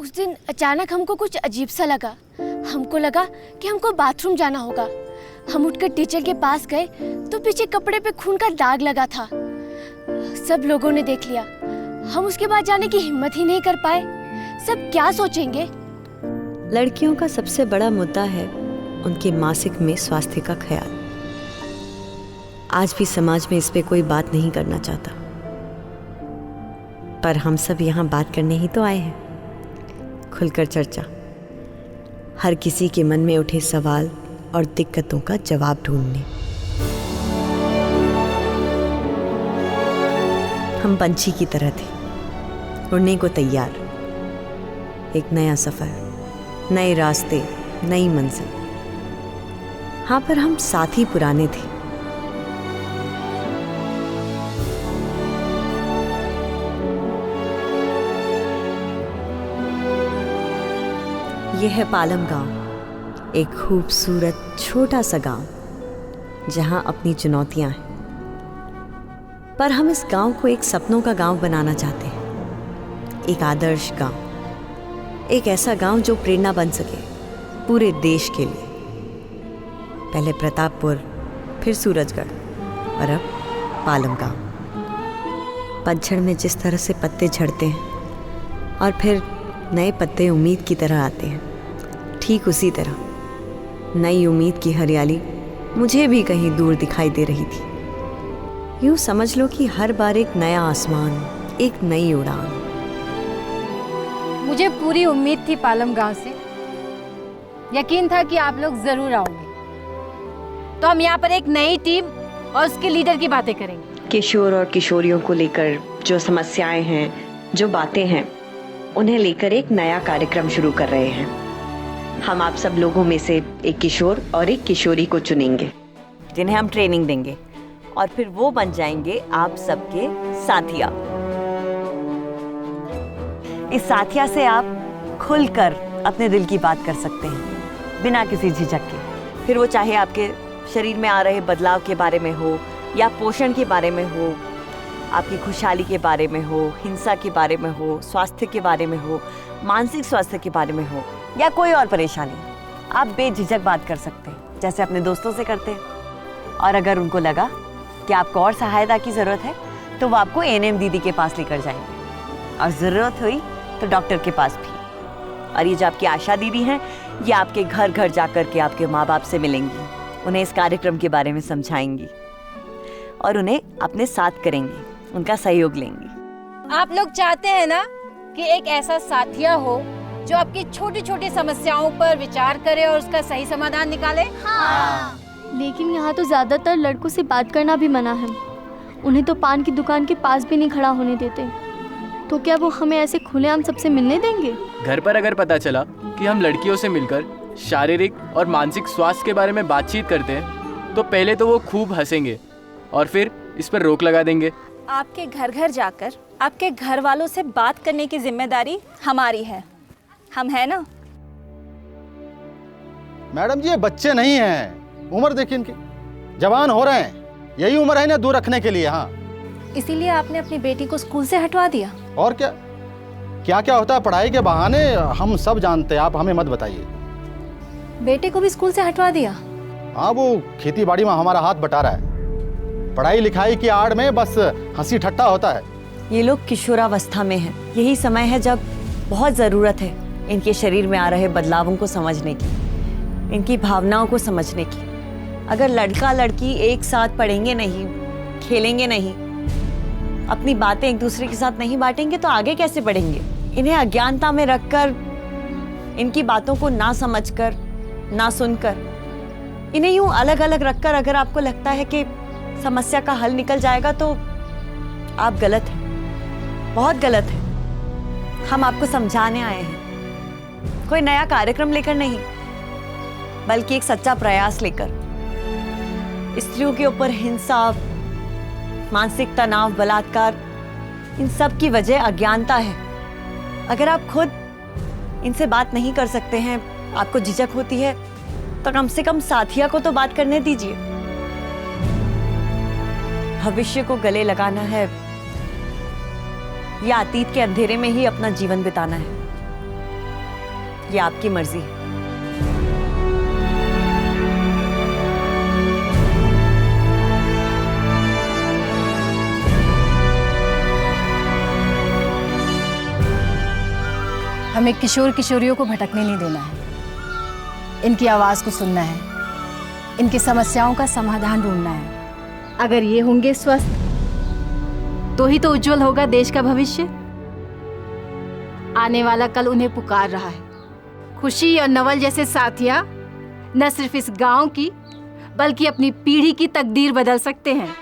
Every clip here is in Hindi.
उस दिन अचानक हमको कुछ अजीब सा लगा। हमको लगा कि हमको बाथरूम जाना होगा। हम उठकर टीचर के पास गए तो पीछे कपड़े पे खून का दाग लगा था। सब लोगों ने देख लिया। हम उसके बाद जाने की हिम्मत ही नहीं कर पाए। सब क्या सोचेंगे? लड़कियों का सबसे बड़ा मुद्दा है उनके मासिक में स्वास्थ्य का ख्याल। आज भी समाज में इस पे कोई बात नहीं करना चाहता, पर हम सब यहाँ बात करने ही तो आए हैं। खुलकर चर्चा, हर किसी के मन में उठे सवाल और दिक्कतों का जवाब ढूंढने। हम पंछी की तरह थे, उड़ने को तैयार। एक नया सफर, नए रास्ते, नई मंजिल। हाँ, पर हम साथी पुराने थे। यह है पालम गांव, एक खूबसूरत छोटा सा गांव जहां अपनी चुनौतियां हैं। पर हम इस गांव को एक सपनों का गांव बनाना चाहते हैं। एक आदर्श गांव, एक ऐसा गांव जो प्रेरणा बन सके पूरे देश के लिए। पहले प्रतापपुर, फिर सूरजगढ़ और अब पालम गांव। पतझड़ में जिस तरह से पत्ते झड़ते हैं और फिर नए पत्ते उम्मीद की तरह आते हैं, ठीक उसी तरह नई उम्मीद की हरियाली मुझे भी कहीं दूर दिखाई दे रही थी। यूँ समझ लो कि हर बार एक नया आसमान, एक नई उड़ान। मुझे पूरी उम्मीद थी पालम गांव से। यकीन था कि आप लोग जरूर आओगे। तो हम यहाँ पर एक नई टीम और उसके लीडर की बातें करेंगे। किशोर और किशोरियों को लेकर जो समस्याएं हैं, जो बातें हैं, उन्हें लेकर एक नया कार्यक्रम शुरू कर रहे हैं। हम आप सब लोगों में से एक किशोर और एक किशोरी को चुनेंगे, जिन्हें हम ट्रेनिंग देंगे और फिर वो बन जाएंगे आप सबके साथिया। इस साथिया से आप खुलकर अपने दिल की बात कर सकते हैं बिना किसी झिझक के। फिर वो चाहे आपके शरीर में आ रहे बदलाव के बारे में हो, या पोषण के बारे में हो, आपकी खुशहाली के बारे में हो, हिंसा के बारे में हो, स्वास्थ्य के बारे में हो, मानसिक स्वास्थ्य के बारे में हो, या कोई और परेशानी, आप बेझिझक बात कर सकते हैं जैसे अपने दोस्तों से करते हैं। और अगर उनको लगा कि आपको और सहायता की ज़रूरत है तो वो आपको एएनएम दीदी के पास लेकर जाएंगे, और ज़रूरत हुई तो डॉक्टर के पास भी। और ये जो आपकी आशा दीदी हैं, ये आपके घर घर जा कर के आपके माँ बाप से मिलेंगी, उन्हें इस कार्यक्रम के बारे में समझाएंगी और उन्हें अपने साथ करेंगी, उनका सहयोग लेंगी। आप लोग चाहते हैं ना कि एक ऐसा साथिया हो जो आपकी छोटी छोटी समस्याओं पर विचार करे और उसका सही समाधान निकाले? हाँ। लेकिन यहाँ तो ज्यादातर लड़कों से बात करना भी मना है। उन्हें तो पान की दुकान के पास भी नहीं खड़ा होने देते। तो क्या वो हमें ऐसे खुलेआम सबसे मिलने देंगे? घर पर अगर पता चला कि हम लड़कियों से मिलकर शारीरिक और मानसिक स्वास्थ्य के बारे में बातचीत करते हैं तो पहले तो वो खूब हंसेंगे और फिर इस पर रोक लगा देंगे। आपके घर घर जाकर आपके घर वालों से बात करने की जिम्मेदारी हमारी है। हम है ना? मैडम जी, ये बच्चे नहीं हैं, उम्र देखिए इनकी, जवान हो रहे हैं। यही उम्र है ना दूर रखने के लिए। हाँ, इसीलिए आपने अपनी बेटी को स्कूल से हटवा दिया? और क्या क्या क्या होता है पढ़ाई के बहाने, हम सब जानते हैं, आप हमें मत बताइए। बेटे को भी स्कूल से हटवा दिया? हाँ, वो खेती बाड़ी में हमारा हाथ बटा रहा है। पढ़ाई लिखाई की आड़ में बस हंसी ठट्टा होता है। ये लोग किशोरावस्था में हैं। यही समय है जब बहुत ज़रूरत है इनके शरीर में आ रहे बदलावों को समझने की, इनकी भावनाओं को समझने की। अगर लड़का लड़की एक साथ पढ़ेंगे नहीं, खेलेंगे नहीं, अपनी बातें एक दूसरे के साथ नहीं बांटेंगे तो आगे कैसे बढ़ेंगे? इन्हें अज्ञानता में रखकर, इनकी बातों को ना समझकर, ना सुनकर, इन्हें यूं अलग अलग रखकर अगर आपको लगता है कि समस्या का हल निकल जाएगा तो आप गलत हैं, बहुत गलत हैं। हम आपको समझाने आए हैं, कोई नया कार्यक्रम लेकर नहीं, बल्कि एक सच्चा प्रयास लेकर। स्त्रियों के ऊपर हिंसा, मानसिक तनाव, बलात्कार, इन सब की वजह अज्ञानता है। अगर आप खुद इनसे बात नहीं कर सकते हैं, आपको झिझक होती है, तो कम से कम साथिया को तो बात करने दीजिए। भविष्य को गले लगाना है या अतीत के अंधेरे में ही अपना जीवन बिताना है, ये आपकी मर्जी है। हमें किशोर किशोरियों को भटकने नहीं देना है, इनकी आवाज़ को सुनना है, इनकी समस्याओं का समाधान ढूंढना है। अगर ये होंगे स्वस्थ तो ही तो उज्जवल होगा देश का भविष्य। आने वाला कल उन्हें पुकार रहा है। खुशी और नवल जैसे साथिया न सिर्फ इस गांव की बल्कि अपनी पीढ़ी की तकदीर बदल सकते हैं।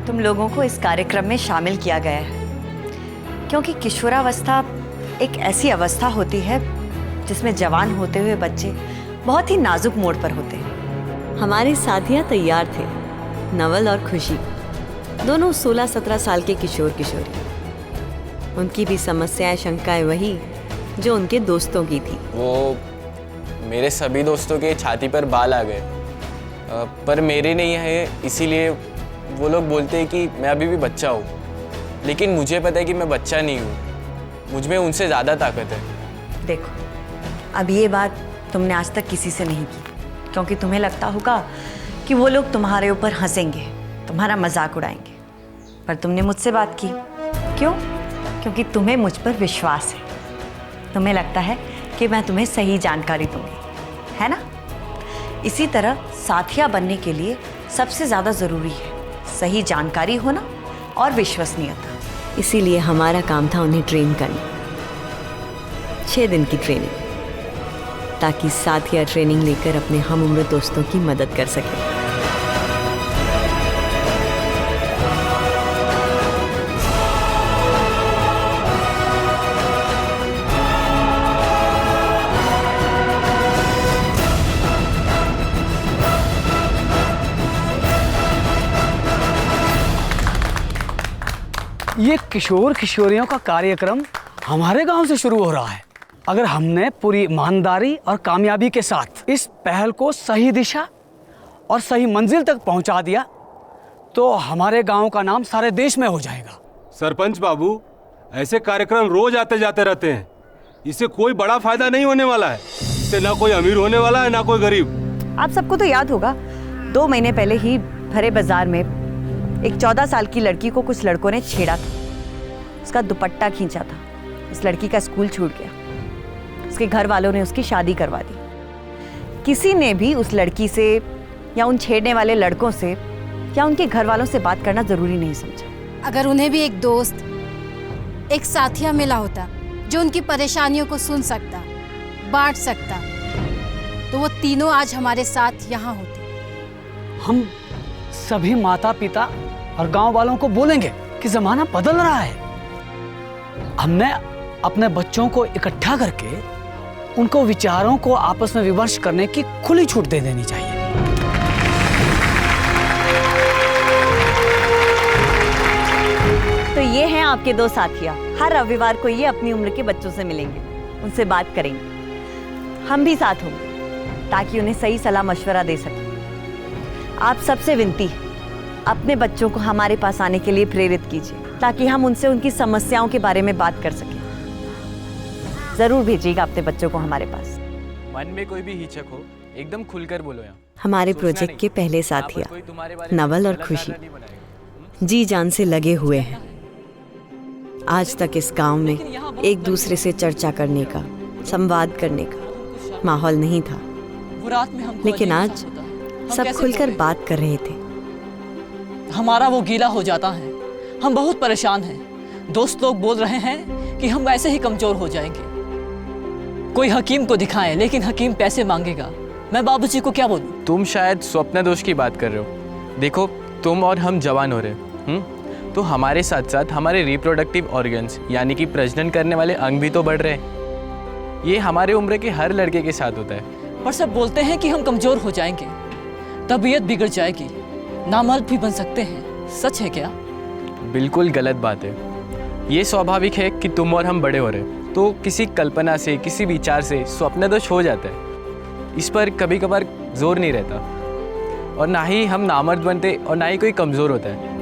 तुम लोगों को इस कार्यक्रम में शामिल किया गया है क्योंकि किशोरावस्था एक ऐसी अवस्था होती है जिसमें जवान होते हुए बच्चे बहुत ही नाजुक मोड़ पर होते हैं। हमारे साथियां तैयार थे, नवल और खुशी, दोनों 16-17 साल के किशोर किशोरी। उनकी भी समस्याएं शंकाएं वही जो उनके दोस्तों की थी। वो मेरे सभी दोस्तों के छाती पर बाल आ गए, पर मेरे नहीं है, इसीलिए वो लोग बोलते हैं कि मैं अभी भी बच्चा हूँ। लेकिन मुझे पता है कि मैं बच्चा नहीं हूँ, मुझ में उनसे ज़्यादा ताकत है। देखो, अब ये बात तुमने आज तक किसी से नहीं की क्योंकि तुम्हें लगता होगा कि वो लोग तुम्हारे ऊपर हंसेंगे, तुम्हारा मजाक उड़ाएंगे, पर तुमने मुझसे बात की। क्यों? क्योंकि तुम्हें मुझ पर विश्वास है। तुम्हें लगता है कि मैं तुम्हें सही जानकारी दूंगी, है ना? इसी तरह साथिया बनने के लिए सबसे ज़्यादा ज़रूरी है सही जानकारी होना और विश्वसनीयता। इसीलिए हमारा काम था उन्हें ट्रेन करना, 6 दिन की ट्रेनिंग, ताकि साथिया ट्रेनिंग लेकर अपने हम उम्र दोस्तों की मदद कर सके। ये किशोर किशोरियों का कार्यक्रम हमारे गांव से शुरू हो रहा है। अगर हमने पूरी ईमानदारी और कामयाबी के साथ इस पहल को सही दिशा और सही मंजिल तक पहुंचा दिया तो हमारे गांव का नाम सारे देश में हो जाएगा। सरपंच बाबू, ऐसे कार्यक्रम रोज आते जाते रहते हैं, इससे कोई बड़ा फायदा नहीं होने वाला है। इससे ना कोई अमीर होने वाला है ना कोई गरीब। आप सबको तो याद होगा 2 महीने पहले ही भरे बाजार में एक 14 साल की लड़की को कुछ लड़कों ने छेड़ा था, उसका दुपट्टा खींचा था, उस लड़की का स्कूल छूट गया, उसके घर वालों ने उसकी शादी करवा दी। किसी ने भी उस लड़की से या उन छेड़ने वाले लड़कों से या उनके घर वालों से बात करना जरूरी नहीं समझा। अगर उन्हें भी एक दोस्त, एक साथिया मिला होता जो उनकी परेशानियों को सुन सकता, बांट सकता, तो वो तीनों आज हमारे साथ यहाँ होते। हम सभी माता पिता और गांव वालों को बोलेंगे कि जमाना बदल रहा है। हमने अपने बच्चों को इकट्ठा करके उनको विचारों को आपस में विमर्श करने की खुली छूट दे देनी चाहिए। तो ये हैं आपके 2 साथिया। हर रविवार को ये अपनी उम्र के बच्चों से मिलेंगे, उनसे बात करेंगे। हम भी साथ होंगे ताकि उन्हें सही सलाह मशवरा दे सकें। आप सबसे विनती है, अपने बच्चों को हमारे पास आने के लिए प्रेरित कीजिए ताकि हम उनसे उनकी समस्याओं के बारे में बात कर सकें। जरूर भेजिएगा अपने बच्चों को हमारे पास। मन में कोई भी हिचक हो, एकदम खुलकर बोलो। यहाँ हमारे प्रोजेक्ट के पहले साथिया नवल और खुशी जी जान से लगे हुए हैं। आज तक इस गांव में एक दूसरे से चर्चा करने का, संवाद करने का माहौल नहीं था, लेकिन आज सब खुलकर बात कर रहे थे। हमारा वो गीला हो जाता है, हम बहुत परेशान हैं। दोस्त लोग बोल रहे हैं कि हम वैसे ही कमजोर हो जाएंगे। कोई हकीम को दिखाएं, लेकिन हकीम पैसे मांगेगा। मैं बाबूजी को क्या बोलूं? तुम शायद स्वप्न दोष की बात कर रहे हो। देखो, तुम और हम जवान हो रहे हैं, तो हमारे साथ साथ हमारे रिप्रोडक्टिव ऑर्गन्स यानी कि प्रजनन करने वाले अंग भी तो बढ़ रहे हैं। ये हमारे उम्र के हर लड़के के साथ होता है। पर सब बोलते हैं कि हम कमजोर हो जाएंगे, तबीयत बिगड़ जाएगी, नामर्द भी बन सकते हैं। सच है क्या? बिल्कुल गलत बात है। ये स्वाभाविक है कि तुम और हम बड़े हो रहे हैं, तो किसी कल्पना से, किसी विचार से स्वप्न दोष हो जाता है। इस पर कभी कभार जोर नहीं रहता, और ना ही हम नामर्द बनते और ना ही कोई कमज़ोर होता है।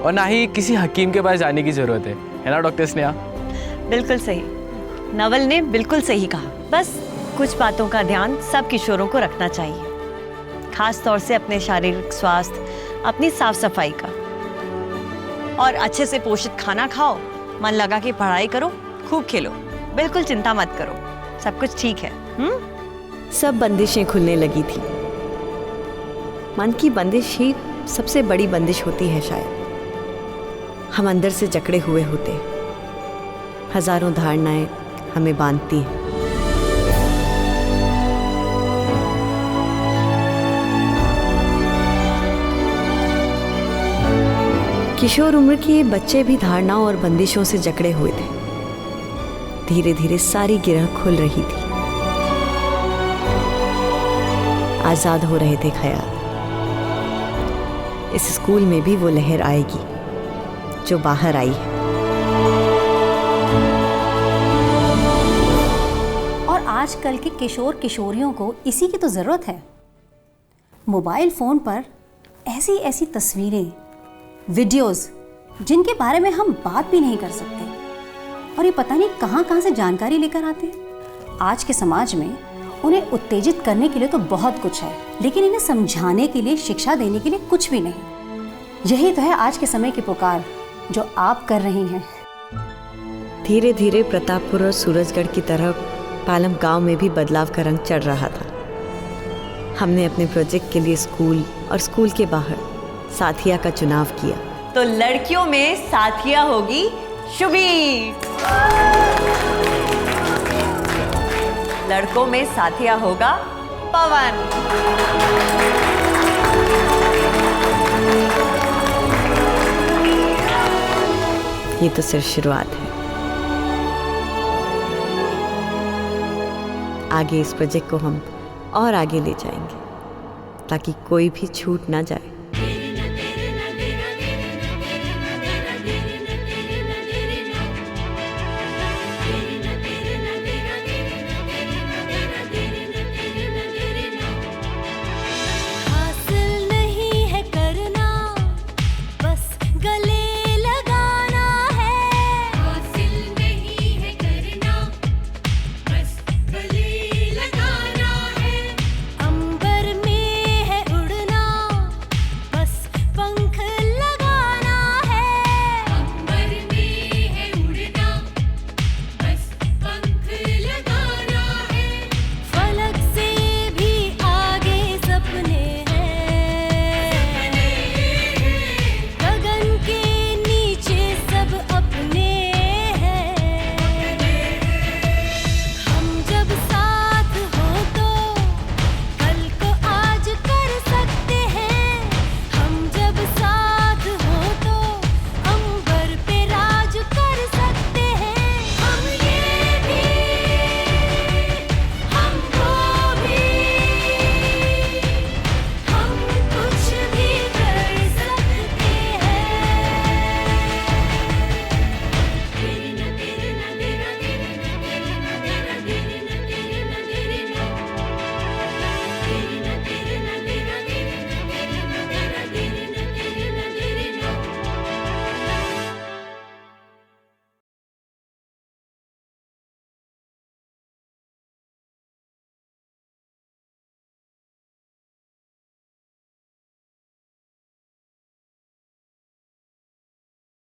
और ना ही किसी हकीम के पास जाने की ज़रूरत है ना डॉक्टर स्नेहा? बिल्कुल सही, नवल ने बिल्कुल सही कहा। बस कुछ बातों का ध्यान सब किशोरों को रखना चाहिए, खास तौर से अपने शारीरिक स्वास्थ्य, अपनी साफ सफाई का, और अच्छे से पोषित खाना खाओ, मन लगा के पढ़ाई करो, खूब खेलो, बिल्कुल चिंता मत करो, सब कुछ ठीक है। सब बंदिशें खुलने लगी थी। मन की बंदिश ही सबसे बड़ी बंदिश होती है शायद। हम अंदर से जकड़े हुए होते हैं, हजारों धारणाएं हमें बांधती हैं। किशोर उम्र के ये बच्चे भी धारणाओं और बंदिशों से जकड़े हुए थे। धीरे धीरे सारी गिरह खुल रही थी, आजाद हो रहे थे ख्याल। इस स्कूल में भी वो लहर आएगी जो बाहर आई है। और आजकल के किशोर किशोरियों को इसी की तो ज़रूरत है। मोबाइल फ़ोन पर ऐसी ऐसी तस्वीरें, वीडियोस जिनके बारे में हम बात भी नहीं कर सकते, और ये पता नहीं कहाँ कहाँ से जानकारी लेकर आते हैं। आज के समाज में उन्हें उत्तेजित करने के लिए तो बहुत कुछ है, लेकिन इन्हें समझाने के लिए, शिक्षा देने के लिए कुछ भी नहीं। यही तो है आज के समय की पुकार जो आप कर रही हैं। धीरे धीरे प्रतापपुर और सूरजगढ़ की तरफ पालम गांव में भी बदलाव का रंग चढ़ रहा था। हमने अपने प्रोजेक्ट के लिए स्कूल और स्कूल के बाहर साथिया का चुनाव किया। तो लड़कियों में साथिया होगी शुभी, लड़कों में साथिया होगा पवन। ये तो सिर्फ शुरुआत है। आगे इस प्रोजेक्ट को हम और आगे ले जाएंगे ताकि कोई भी छूट ना जाए।